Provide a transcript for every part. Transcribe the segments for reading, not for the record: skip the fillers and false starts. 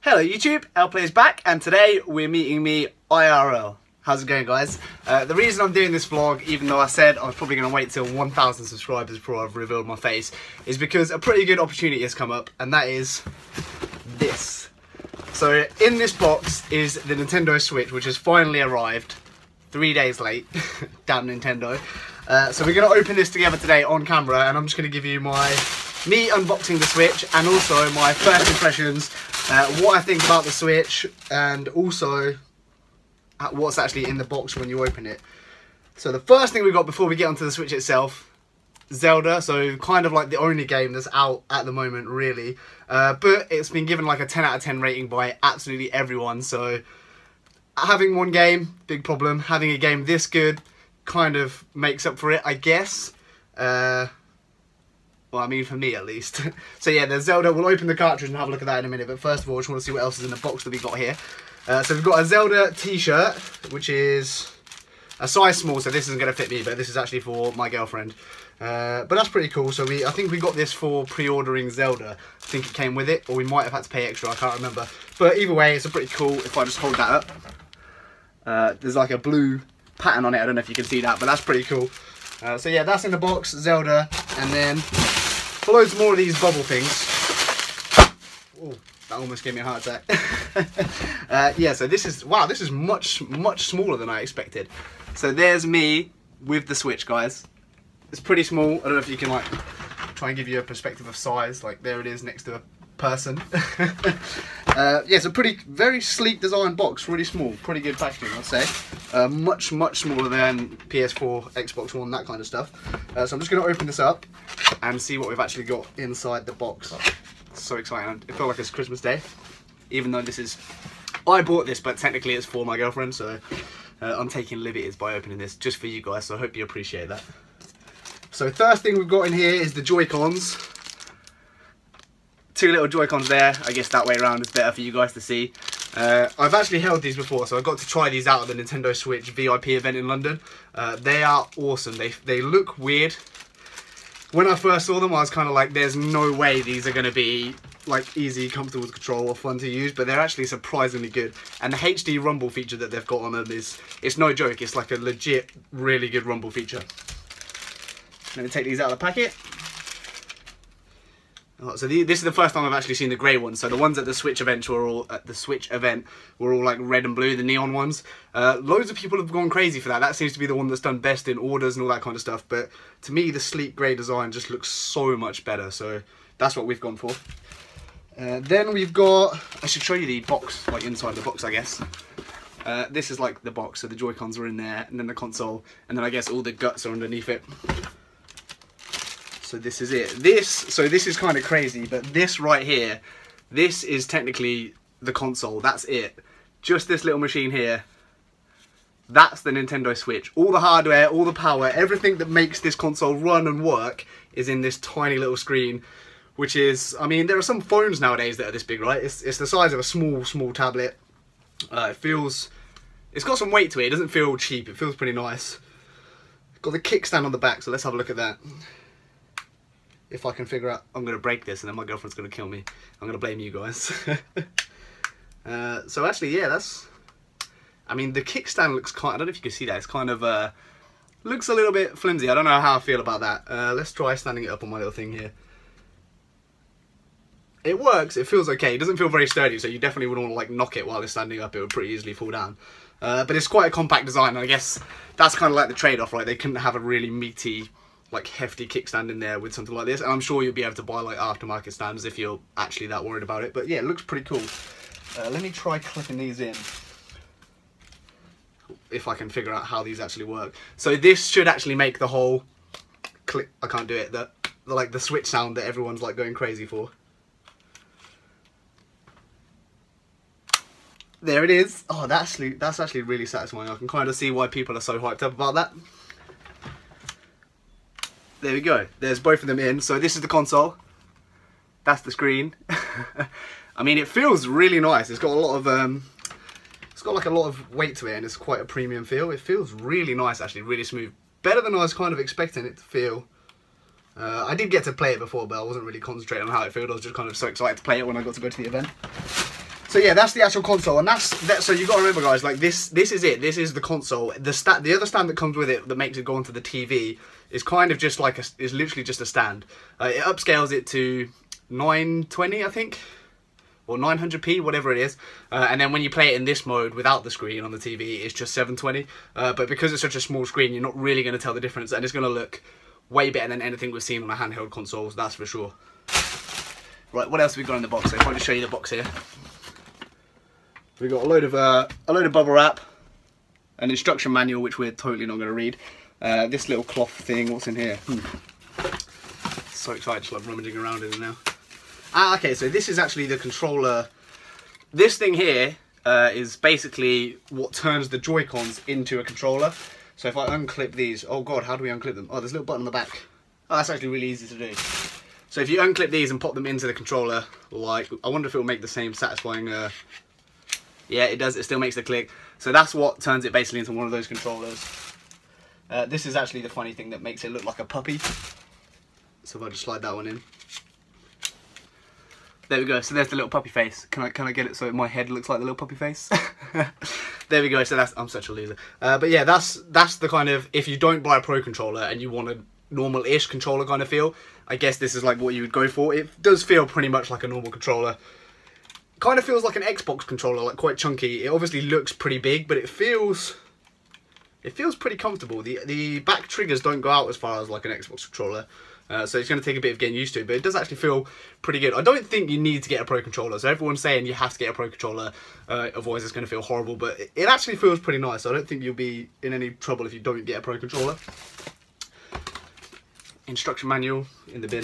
Hello YouTube, LPlay is back and today we're meeting me IRL. How's it going guys? The reason I'm doing this vlog, even though I said I was probably going to wait till 1,000 subscribers before I've revealed my face, is because a pretty good opportunity has come up, and that is this. So in this box is the Nintendo Switch, which has finally arrived 3 days late. Damn Nintendo. So we're going to open this together today on camera, and I'm just going to give you me unboxing the Switch and also my first impressions, what I think about the Switch, and also what's actually in the box when you open it. So the first thing we got before we get onto the Switch itself, Zelda. So kind of like the only game that's out at the moment really, but it's been given like a 10 out of 10 rating by absolutely everyone. So having one game, big problem. Having a game this good kind of makes up for it, I guess. Well, I mean, for me at least. So yeah, there's Zelda. We'll open the cartridge and have a look at that in a minute. But first of all, I just want to see what else is in the box that we got here. So we've got a Zelda t-shirt, which is a size small. So this isn't going to fit me, but this is actually for my girlfriend. But that's pretty cool. So I think we got this for pre-ordering Zelda. I think it came with it, or we might have had to pay extra. I can't remember. But either way, it's a pretty cool. If I just hold that up, there's like a blue pattern on it. I don't know if you can see that, but that's pretty cool. So yeah, that's in the box, Zelda, and then loads more of these bubble things. Oh, that almost gave me a heart attack. Yeah, so this is, wow, this is much smaller than I expected. So there's me with the Switch, guys. It's pretty small. I don't know if you can like try and give you a perspective of size. Like there it is next to a person. Yeah, it's a very sleek design box, really small, pretty good packaging, I'd say. Much smaller than PS4, Xbox One, that kind of stuff. So I'm just going to open this up and see what we've actually got inside the box. It's so exciting. It felt like it's Christmas Day, even though this is, I bought this, but technically it's for my girlfriend, so I'm taking liberties by opening this just for you guys, so I hope you appreciate that. So first thing we've got in here is the Joy-Cons. Two little Joy-Cons there. I guess that way around is better for you guys to see. I've actually held these before, so I got to try these out at the Nintendo Switch VIP event in London. They are awesome. They look weird. When I first saw them, I was kind of like, there's no way these are going to be like easy, comfortable to control or fun to use, but they're actually surprisingly good. And the HD rumble feature that they've got on them it's no joke. It's like a legit, really good rumble feature. Let me take these out of the packet. So this is the first time I've actually seen the grey ones. So the ones at the Switch event were all like red and blue, the neon ones. Loads of people have gone crazy for that. That seems to be the one that's done best in orders and all that kind of stuff. But to me, the sleek grey design just looks so much better. So that's what we've gone for. Then we've got, I should show you the box, like inside the box, I guess. This is like the box, so the Joy-Cons are in there, and then the console, and then I guess all the guts are underneath it. So this is it. This is kind of crazy, but this right here, this is technically the console. That's it. Just this little machine here. That's the Nintendo Switch. All the hardware, all the power, everything that makes this console run and work is in this tiny little screen, which is, I mean, there are some phones nowadays that are this big, right? It's the size of a small tablet. It's got some weight to it. It doesn't feel cheap. It feels pretty nice. Got the kickstand on the back, so let's have a look at that. If I can figure out, I'm going to break this and then my girlfriend's going to kill me. I'm going to blame you guys. So actually, yeah, I mean, the kickstand looks kind, I don't know if you can see that, it's kind of, looks a little bit flimsy. I don't know how I feel about that. Let's try standing it up on my little thing here. It works, it feels okay. It doesn't feel very sturdy, so you definitely wouldn't want to like knock it while it's standing up. It would pretty easily fall down. But it's quite a compact design, and I guess that's kind of like the trade-off, right? They couldn't have a really meaty, like hefty kickstand in there with something like this, and I'm sure you'll be able to buy like aftermarket stands if you're actually that worried about it. But yeah, it looks pretty cool. Let me try clipping these in, if I can figure out how these actually work. So this should actually make the whole click, I can't do it, like the Switch sound that everyone's like going crazy for. There it is. Oh, that's actually really satisfying. I can kind of see why people are so hyped up about that. There we go. There's both of them in. So this is the console. That's the screen. I mean, it feels really nice. It's got a lot of it's got like a lot of weight to it, and it's quite a premium feel. It feels really nice, actually, really smooth. Better than I was kind of expecting it to feel. I did get to play it before, but I wasn't really concentrating on how it felt. I was just kind of so excited to play it when I got to go to the event. So So yeah, that's the actual console, and so you got to remember, guys, like this is it. This is the console. The other stand that comes with it that makes it go onto the TV is kind of just like is literally just a stand. It upscales it to 920, I think, or 900p, whatever it is. And then when you play it in this mode without the screen on the TV, it's just 720. But because it's such a small screen, you're not really going to tell the difference, and it's going to look way better than anything we've seen on a handheld consoles, that's for sure. Right, what else have we got in the box? So if I just show you the box here, we've got a load of bubble wrap, an instruction manual which we're totally not going to read. This little cloth thing, what's in here? So excited, just like rummaging around in it now. Okay, so this is actually the controller. This thing here is basically what turns the Joy-Cons into a controller. So if I unclip these, oh god, how do we unclip them? Oh, there's a little button on the back. Oh, that's actually really easy to do. So if you unclip these and pop them into the controller, like, I wonder if it will make the same satisfying, yeah, it does, it still makes the click. So that's what turns it basically into one of those controllers. This is actually the funny thing that makes it look like a puppy. So if I just slide that one in. There we go, so there's the little puppy face. Can I get it so my head looks like the little puppy face? There we go, so I'm such a loser. But yeah, that's the kind of, if you don't buy a Pro controller and you want a normal-ish controller kind of feel, I guess this is like what you would go for. It does feel pretty much like a normal controller. Kind of feels like an Xbox controller, like quite chunky. It obviously looks pretty big, but it feels pretty comfortable. The back triggers don't go out as far as like an Xbox controller. So it's going to take a bit of getting used to, but it does actually feel pretty good. I don't think you need to get a Pro controller, so everyone's saying you have to get a Pro controller, otherwise it's going to feel horrible, but it actually feels pretty nice. So I don't think you'll be in any trouble if you don't get a Pro controller. Instruction manual in the bin.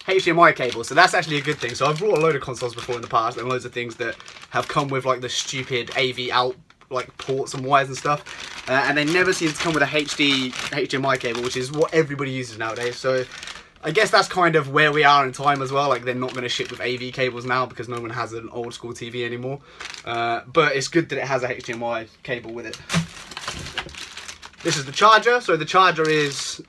HDMI cable, so that's actually a good thing. So I've brought a load of consoles before in the past, and loads of things that have come with like the stupid AV out like ports and wires and stuff, and they never seem to come with a HDMI cable, which is what everybody uses nowadays. So I guess that's kind of where we are in time as well. Like, they're not going to ship with AV cables now because no one has an old school TV anymore, but it's good that it has a HDMI cable with it. This is the charger. So the charger it's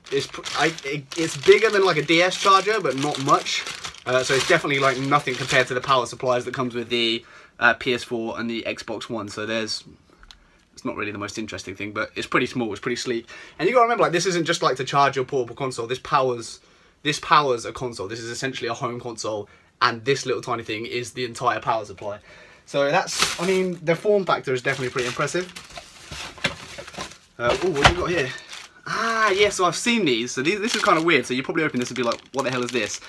bigger than like a DS charger, but not much. So it's definitely like nothing compared to the power supplies that comes with the PS4 and the Xbox One. So it's not really the most interesting thing, but it's pretty small, it's pretty sleek. And you gotta remember, like, this isn't just like to charge your portable console. This powers a console. This is essentially a home console, and this little tiny thing is the entire power supply. So that's, I mean, the form factor is definitely pretty impressive. Oh, what have you got here? Ah, yeah, so I've seen these. So this is kind of weird. So you probably open this and be like, what the hell is this?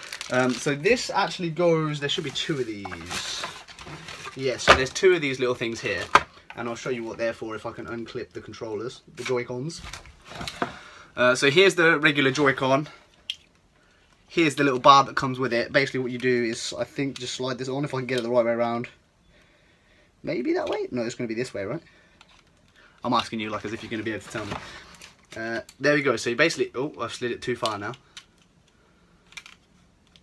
So this actually goes, there should be two of these. Yeah, so there's two of these little things here. And I'll show you what they're for if I can unclip the controllers, the Joy-Cons. So here's the regular Joy-Con. Here's the little bar that comes with it. Basically what you do is, I think, just slide this on if I can get it the right way around. Maybe that way? No, it's going to be this way, right? I'm asking you like as if you're going to be able to tell me. There we go. So you basically... Oh, I've slid it too far now.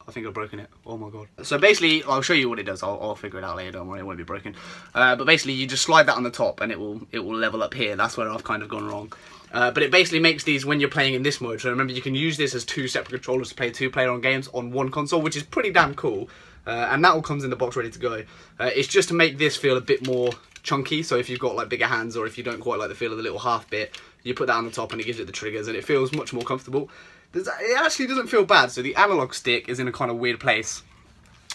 I think I've broken it. Oh my god. So basically, I'll show you what it does. I'll figure it out later. Don't worry, it won't be broken. But basically, you just slide that on the top, and it will level up here. That's where I've kind of gone wrong. But it basically makes these when you're playing in this mode. So remember, you can use this as two separate controllers to play two-player on games on one console, which is pretty damn cool. And that all comes in the box ready to go. It's just to make this feel a bit more chunky. So if you've got like bigger hands, or if you don't quite like the feel of the little half bit, you put that on the top, and it gives it the triggers, and it feels much more comfortable. It actually doesn't feel bad. So the analog stick is in a kind of weird place.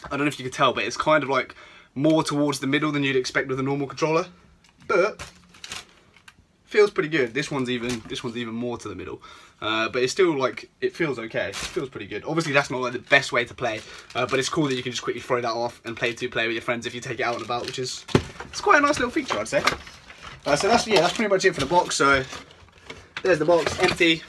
I don't know if you can tell, but it's kind of like more towards the middle than you'd expect with a normal controller, but feels pretty good. This one's even more to the middle, but it's still like, it feels okay. It feels pretty good. Obviously that's not like the best way to play, but it's cool that you can just quickly throw that off and play two-player with your friends if you take it out and about, which is, it's quite a nice little feature, I'd say. So that's pretty much it for the box. So there's the box, empty.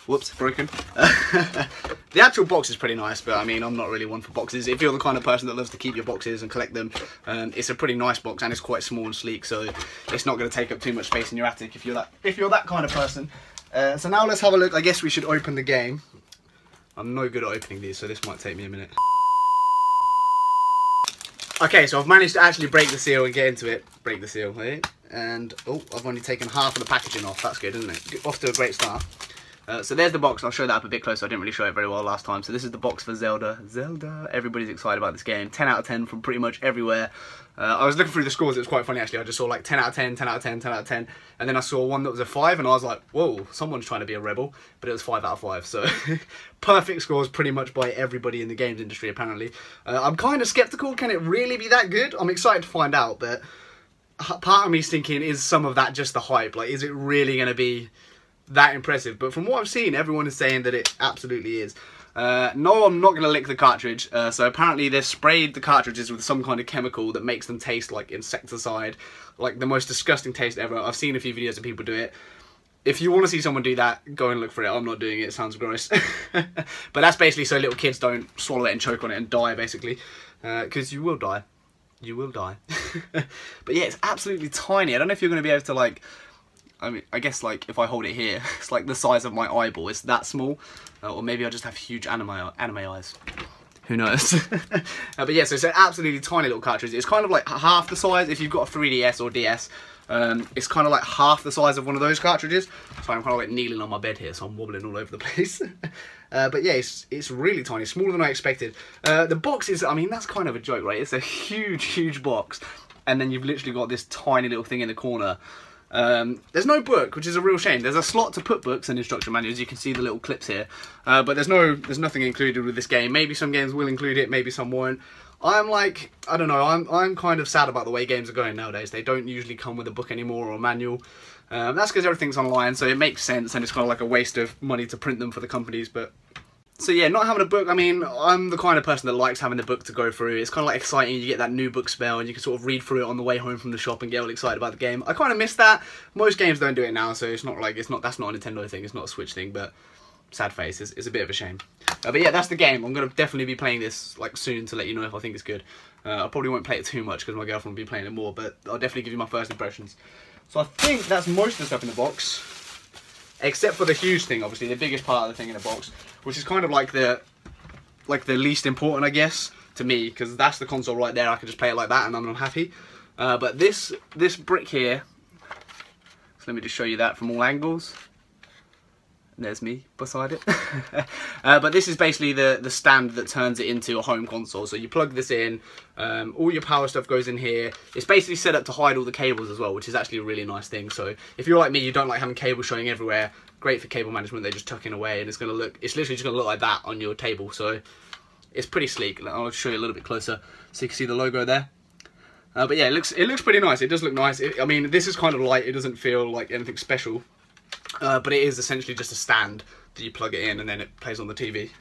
Whoops, broken. The actual box is pretty nice, but I mean, I'm not really one for boxes. If you're the kind of person that loves to keep your boxes and collect them, it's a pretty nice box, and it's quite small and sleek, so it's not going to take up too much space in your attic if you're that kind of person. So now let's have a look. I guess we should open the game. I'm no good at opening these, so this might take me a minute. Okay, so I've managed to actually break the seal and get into it. Break the seal, eh? And oh, I've only taken half of the packaging off. That's good, isn't it? Off to a great start. So there's the box. I'll show that up a bit closer. I didn't really show it very well last time. So this is the box for Zelda. Zelda. Everybody's excited about this game. 10 out of 10 from pretty much everywhere. I was looking through the scores. It was quite funny actually. I just saw like 10 out of 10, 10 out of 10, 10 out of 10. And then I saw one that was a 5 and I was like, whoa, someone's trying to be a rebel. But it was 5 out of 5. So perfect scores pretty much by everybody in the games industry apparently. I'm kind of skeptical. Can it really be that good? I'm excited to find out. But part of me is thinking, is some of that just the hype? Like, is it really going to be that impressive? But from what I've seen, everyone is saying that it absolutely is. No, I'm not going to lick the cartridge. So apparently they've sprayed the cartridges with some kind of chemical that makes them taste like insecticide. Like the most disgusting taste ever. I've seen a few videos of people do it. If you want to see someone do that, go and look for it. I'm not doing it. It sounds gross. But that's basically so little kids don't swallow it and choke on it and die, basically. Because you will die. You will die. But yeah, it's absolutely tiny. I don't know if you're going to be able to, like... I mean, I guess, like, if I hold it here, it's like the size of my eyeball. It's that small. Or maybe I just have huge anime eyes. Who knows? But yeah, so it's an absolutely tiny little cartridge. It's kind of like half the size if you've got a 3DS or DS. It's kind of like half the size of one of those cartridges. So I'm kind of like kneeling on my bed here, so I'm wobbling all over the place. But yeah, it's really tiny, smaller than I expected. The box is, I mean, that's kind of a joke, right? It's a huge, huge box. And then you've literally got this tiny little thing in the corner. There's no book, which is a real shame. There's a slot to put books and instruction manuals. You can see the little clips here, but there's nothing included with this game. Maybe some games will include it, maybe some won't. I'm like, I don't know, I'm kind of sad about the way games are going nowadays. They don't usually come with a book anymore or a manual. That's because everything's online, so it makes sense, and it's kind of like a waste of money to print them for the companies. But so yeah, not having a book, I mean, I'm the kind of person that likes having the book to go through. It's kind of like exciting. You get that new book smell and you can sort of read through it on the way home from the shop and get all excited about the game. I kind of miss that. Most games don't do it now, so it's not like, that's not a Nintendo thing, it's not a Switch thing, but sad face, it's a bit of a shame. But yeah, that's the game. I'm going to definitely be playing this like soon to let you know if I think it's good. I probably won't play it too much because my girlfriend will be playing it more, but I'll definitely give you my first impressions. So I think that's most of the stuff in the box, except for the huge thing, obviously, the biggest part of the thing in the box, which is kind of like the least important, I guess, to me, because that's the console right there. I can just play it like that and I'm happy. But this brick here, so let me just show you that from all angles. There's me beside it. But this is basically the stand that turns it into a home console. So you plug this in, all your power stuff goes in here. It's basically set up to hide all the cables as well, which is actually a really nice thing. So if you're like me, you don't like having cables showing everywhere, great for cable management. They just tuck in away and it's literally just gonna look like that on your table. So it's pretty sleek. I'll show you a little bit closer so you can see the logo there. But yeah, it looks pretty nice. It does look nice. I mean, this is kind of light. It doesn't feel like anything special. But it is essentially just a stand that you plug it in and then it plays on the TV.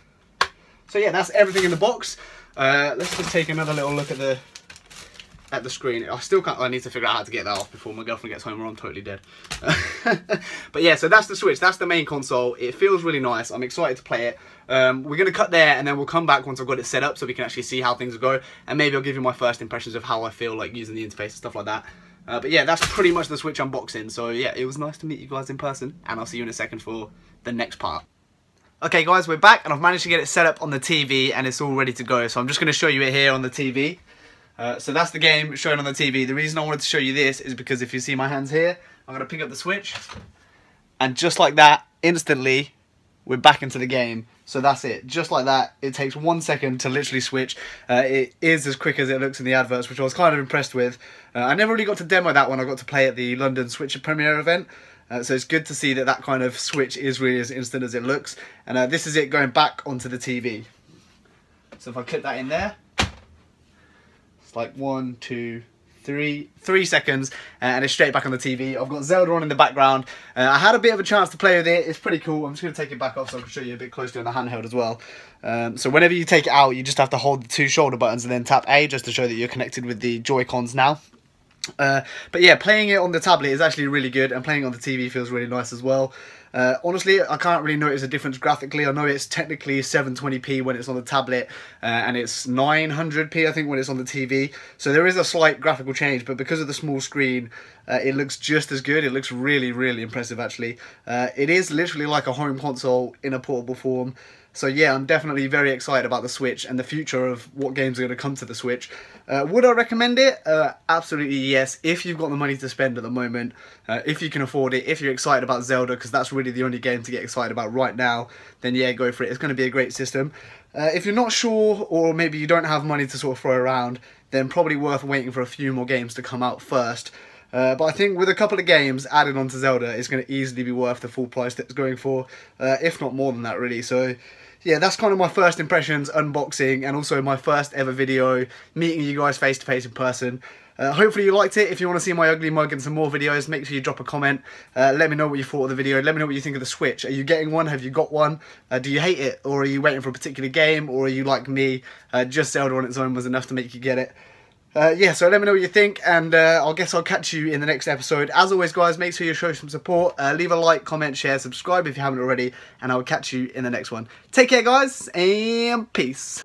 So yeah, that's everything in the box. Let's just take another little look at the screen. I need to figure out how to get that off before my girlfriend gets home or I'm totally dead. But yeah, so that's the Switch. That's the main console. It feels really nice. I'm excited to play it. We're going to cut there and then we'll come back once I've got it set up so we can actually see how things go. And maybe I'll give you my first impressions of how I feel like using the interface and stuff like that. But yeah, that's pretty much the Switch unboxing. So yeah, it was nice to meet you guys in person. And I'll see you in a second for the next part. Okay guys, we're back and I've managed to get it set up on the TV and it's all ready to go. So I'm just going to show you it here on the TV. So that's the game shown on the TV. The reason I wanted to show you this is because if you see my hands here, I'm going to pick up the Switch. And just like that, instantly, we're back into the game. So that's it. Just like that, it takes 1 second to literally switch. It is as quick as it looks in the adverts, which I was kind of impressed with. I never really got to demo that one. I got to play at the London Switch premiere event. So it's good to see that that kind of switch is really as instant as it looks. And this is it going back onto the TV. So if I clip that in there, it's like 1, 2, 3 seconds and it's straight back on the TV. I've got Zelda on in the background. I had a bit of a chance to play with it. It's pretty cool. I'm just going to take it back off so I can show you a bit closely on the handheld as well. So whenever you take it out, you just have to hold the 2 shoulder buttons and then tap A just to show that you're connected with the Joy-Cons now. But yeah, playing it on the tablet is actually really good and playing it on the TV feels really nice as well. Honestly, I can't really notice a difference graphically. I know it's technically 720p when it's on the tablet and it's 900p I think when it's on the TV. So there is a slight graphical change, but because of the small screen, it looks just as good. It looks really, really impressive actually. It is literally like a home console in a portable form. So yeah, I'm definitely very excited about the Switch and the future of what games are going to come to the Switch. Would I recommend it? Absolutely yes, if you've got the money to spend at the moment, if you can afford it, if you're excited about Zelda, because that's really the only game to get excited about right now, then yeah, go for it. It's going to be a great system. If you're not sure, or maybe you don't have money to sort of throw around, then probably worth waiting for a few more games to come out first. But I think with a couple of games added onto Zelda, it's going to easily be worth the full price that it's going for, if not more than that really. So yeah, that's kind of my first impressions, unboxing, and also my first ever video, meeting you guys face to face in person. Hopefully you liked it. If you want to see my ugly mug and some more videos, make sure you drop a comment. Let me know what you thought of the video. Let me know what you think of the Switch. Are you getting one? Have you got one? Do you hate it? Or are you waiting for a particular game? Or are you like me? Just Zelda on its own was enough to make you get it. Yeah, so let me know what you think, and I guess I'll catch you in the next episode. As always, guys, make sure you show some support. Leave a like, comment, share, subscribe if you haven't already, and I'll catch you in the next one. Take care, guys, and peace.